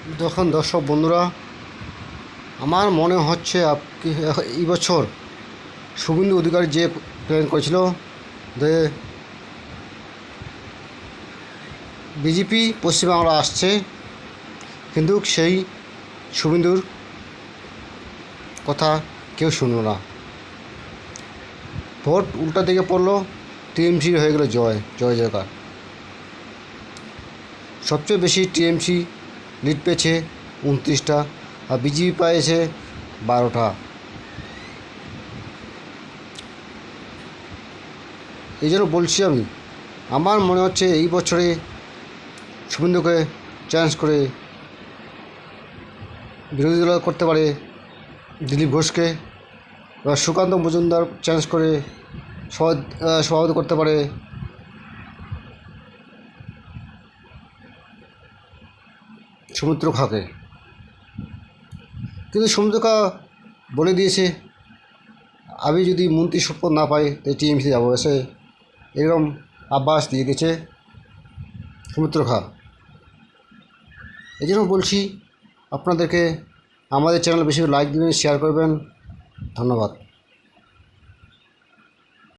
দেখুন দর্শক বন্ধুরা, আমার মনে হচ্ছে এই বছর শুভেন্দু অধিকারী যে প্ল্যান করেছিল যে বিজেপি পশ্চিমবাংলা আসছে, কিন্তু সেই শুভেন্দুর কথা কেউ শুনল না। ভোট উল্টা দিকে পড়লো, টিএমসির হয়ে গেল জয় জয়কার। সবচেয়ে বেশি টিএমসি লিড পেয়েছে 29টা, আর বিজেপি পেয়েছে 12টা। এই জন্য বলছি, আমার মনে হচ্ছে এই বছরে শুভেন্দুকে চ্যালেঞ্জ করে বিরোধী দল করতে পারে দিলীপ ঘোষকে, বা সুকান্ত মজুমদার চ্যালেঞ্জ করে সভাপতি করতে পারে সৌমিত্র খাঁকে। কিন্তু সৌমিত্র খা বলে দিয়েছে, আমি যদি মন্ত্রী শপথ না পাই তাই টিএমসি যাবো, এসে এরকম আভাস দিয়ে দিয়েছে সৌমিত্র খা। এই জন্য বলছি আপনাদেরকে, আমাদের চ্যানেল বেশি লাইক দেবেন, শেয়ার করবেন। ধন্যবাদ।